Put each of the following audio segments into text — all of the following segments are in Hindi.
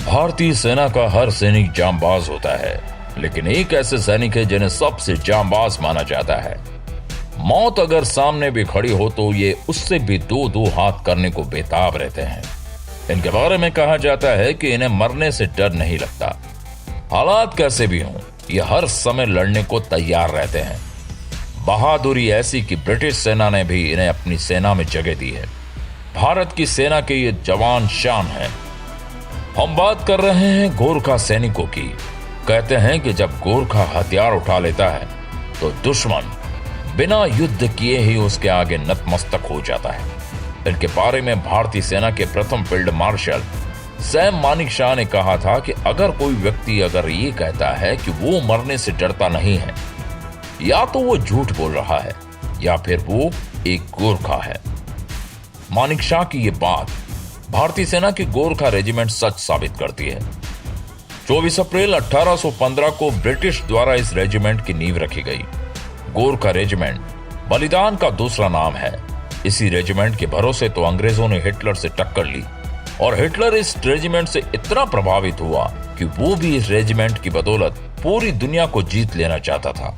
भारतीय सेना का हर सैनिक जांबाज होता है, लेकिन एक ऐसे सैनिक है जिन्हें सबसे जांबाज माना जाता है। मौत अगर सामने भी खड़ी हो तो ये उससे भी दो दो हाथ करने को बेताब रहते हैं। इनके बारे में कहा जाता है कि इन्हें मरने से डर नहीं लगता। हालात कैसे भी हों, ये हर समय लड़ने को तैयार रहते हैं। बहादुरी ऐसी कि ब्रिटिश सेना ने भी इन्हें अपनी सेना में जगह दी है। भारत की सेना के ये जवान शान हैं। हम बात कर रहे हैं गोरखा सैनिकों की। कहते हैं कि जब गोरखा हथियार उठा लेता है तो दुश्मन बिना युद्ध किए ही उसके आगे नतमस्तक हो जाता है। इनके बारे में भारतीय सेना के प्रथम फील्ड मार्शल सैम मानेकशॉ ने कहा था कि अगर कोई व्यक्ति अगर ये कहता है कि वो मरने से डरता नहीं है, या तो वो झूठ बोल रहा है या फिर वो एक गोरखा है। मानेकशॉ की ये बात भारतीय सेना की गोरखा रेजिमेंट सच साबित करती है। 24 अप्रैल 1815 को ब्रिटिश द्वारा इस रेजिमेंट की नींव रखी गई। गोरखा रेजिमेंट बलिदान का दूसरा नाम है। इसी रेजिमेंट के भरोसे तो अंग्रेजों ने हिटलर से टक्कर ली और हिटलर इस रेजिमेंट से इतना प्रभावित हुआ कि वो भी इस रेजिमेंट की बदौलत पूरी दुनिया को जीत लेना चाहता था।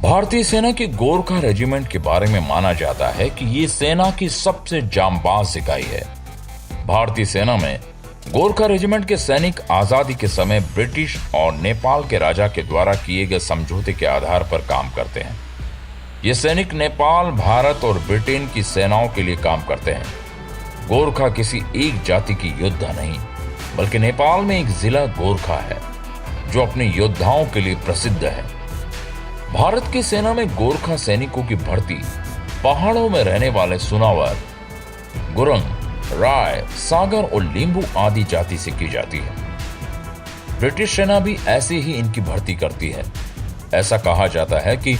भारतीय सेना की गोरखा रेजिमेंट के बारे में माना जाता है कि ये सेना की सबसे जांबाज इकाई है। भारतीय सेना में गोरखा रेजिमेंट के सैनिक आजादी के समय ब्रिटिश और नेपाल के राजा के द्वारा किए गए समझौते के आधार पर काम करते हैं। ये सैनिक नेपाल, भारत और ब्रिटेन की सेनाओं के लिए काम करते हैं। गोरखा किसी एक जाति की योद्धा नहीं, बल्कि नेपाल में एक जिला गोरखा है जो अपने योद्धाओं के लिए प्रसिद्ध है। भारत की सेना में गोरखा सैनिकों की भर्ती पहाड़ों में रहने वाले सुनावर, गुरंग, राय, सागर और लींबू आदि जाति से की जाती है। ब्रिटिश सेना भी ऐसे ही इनकी भर्ती करती है। ऐसा कहा जाता है कि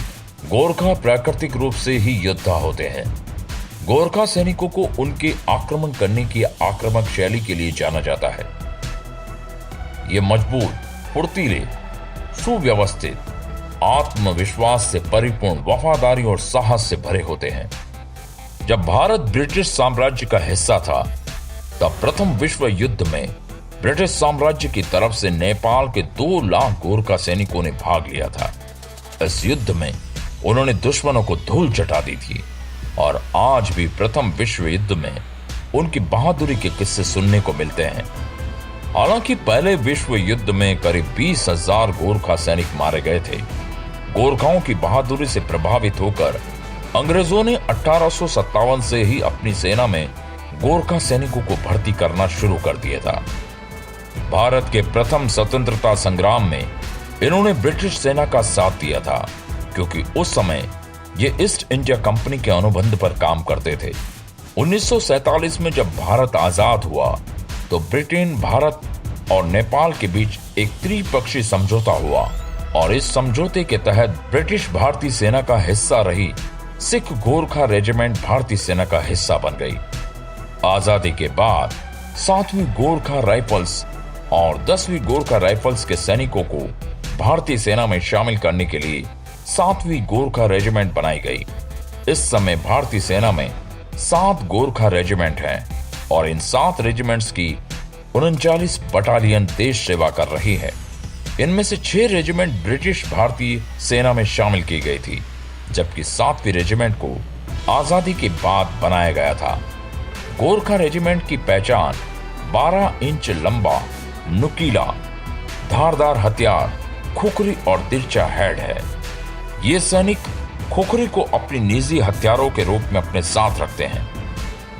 गोरखा प्राकृतिक रूप से ही योद्धा होते हैं। गोरखा सैनिकों को उनके आक्रमण करने की आक्रामक शैली के लिए जाना जाता है। ये मजबूत, फुर्तीले, सुव्यवस्थित, आत्मविश्वास से परिपूर्ण, वफादारी और साहस से भरे होते हैं। जब भारत ब्रिटिश साम्राज्य का हिस्सा था, तब प्रथम विश्व युद्ध में ब्रिटिश साम्राज्य की तरफ से नेपाल के 2 लाख गोरखा सैनिकों ने भाग लिया था। इस युद्ध में उन्होंने दुश्मनों को धूल चटा दी थी और आज भी प्रथम विश्व युद्ध में उनकी बहादुरी के किस्से सुनने को मिलते हैं। हालांकि पहले विश्व युद्ध में करीब 20,000 गोरखा सैनिक मारे गए थे। गोरखाओं की बहादुरी से प्रभावित होकर अंग्रेजों ने 1857 से ही अपनी सेना में गोरखा सैनिकों को भर्ती करना शुरू कर दिया था। भारत के प्रथम स्वतंत्रता संग्राम में इन्होंने ब्रिटिश सेना का साथ दिया था, क्योंकि उस समय ये ईस्ट इंडिया कंपनी के अनुबंध पर काम करते थे। 1947 में जब भारत आजाद हुआ तो ब्रिटेन, भारत और नेपाल के बीच एक त्रिपक्षीय समझौता हुआ और इस समझौते के तहत ब्रिटिश भारतीय सेना का हिस्सा रही सिख गोरखा रेजिमेंट भारतीय सेना का हिस्सा बन गई। आजादी के बाद 7वीं गोरखा राइफल्स और 10वीं गोरखा राइफल्स के सैनिकों को भारतीय सेना में शामिल करने के लिए 7वीं गोरखा रेजिमेंट बनाई गई। इस समय भारतीय सेना में 7 गोरखा रेजिमेंट हैं और इन 7 रेजिमेंट्स की 39 बटालियन देश सेवा कर रही है। इनमें से 6 रेजिमेंट ब्रिटिश भारतीय सेना में शामिल की गई थी, जबकि 7वीं रेजिमेंट को आजादी के बाद बनाया गया था। गोरखा रेजिमेंट की पहचान 12 इंच लंबा, नुकीला, धारदार हथियार, खुखरी और तिरछा हेड है। ये सैनिक खुखरी को अपनी निजी हथियारों के रूप में अपने साथ रखते हैं।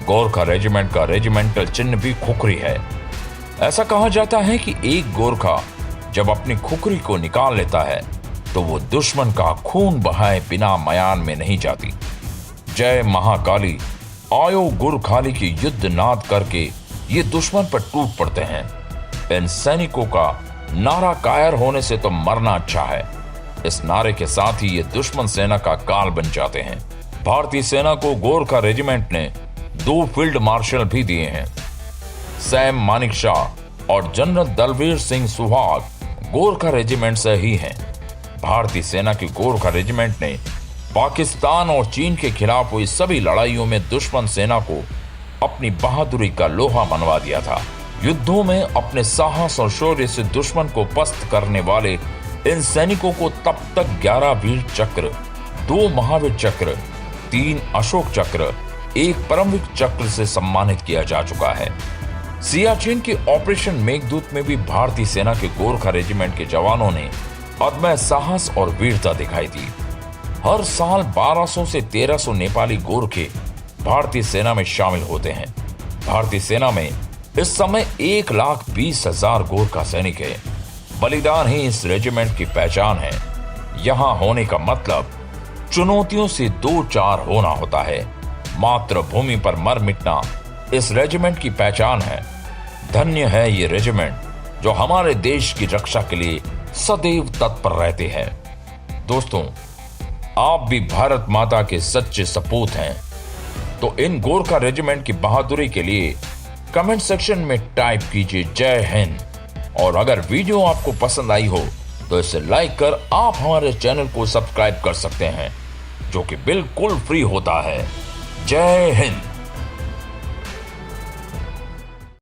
गोरखा रेजिमेंट का रेजिमेंटल चिन्ह भी खुखरी है। ऐसा कहा जाता है कि एक गोरखा जब अपनी खुखरी को निकाल लेता है तो वो दुश्मन का खून बहाए बिना मयान में नहीं जाती। जय महाकाली, आयो गुरखाली की युद्ध नाद करके ये दुश्मन पर टूट पड़ते हैं। इन सैनिकों का नारा कायर होने से तो मरना अच्छा है, इस नारे के साथ ही ये दुश्मन सेना का काल बन जाते हैं। भारतीय सेना को गोरखा रेजिमेंट ने 2 फील्ड मार्शल भी दिए हैं। सैम मानेकशॉ और जनरल दलवीर सिंह सुहाग गोरखा रेजिमेंट से ही हैं। भारतीय सेना की गोरखा रेजिमेंट ने पाकिस्तान और चीन के खिलाफ हुई सभी लड़ाइयों में दुश्मन सेना को अपनी बहादुरी का लोहा मनवा दिया था। युद्धों में अपने साहस और शौर्य से दुश्मन को पस्त करने वाले इन सैनिकों को तब तक 11 वीर चक्र, 2 महावीर चक्र, 3 अशोक चक्र, 1 परमवीर चक्र से सम्मानित किया जा चुका है। सियाचिन के ऑपरेशन मेघदूत में भी भारतीय सेना के गोरखा रेजिमेंट के जवानों ने अदम्य साहस और वीरता दिखाई दी। हर साल 1200 से 1300 नेपाली गोरखे भारतीय सेना में शामिल होते हैं। भारतीय सेना में इस समय 1,20,000 गोरखा सैनिक है। बलिदान ही इस रेजिमेंट की पहचान है। यहां होने का मतलब चुनौतियों से 2-4 होना होता है। मातृभूमि पर मर मिटना इस रेजिमेंट की पहचान है। धन्य है ये रेजिमेंट जो हमारे देश की रक्षा के लिए सदैव तत्पर रहते हैं। दोस्तों, आप भी भारत माता के सच्चे सपूत हैं, तो इन गोरखा रेजिमेंट की बहादुरी के लिए कमेंट सेक्शन में टाइप कीजिए जय हिंद। और अगर वीडियो आपको पसंद आई हो तो इसे लाइक कर आप हमारे चैनल को सब्सक्राइब कर सकते हैं, जो कि बिल्कुल फ्री होता है। जय हिंद।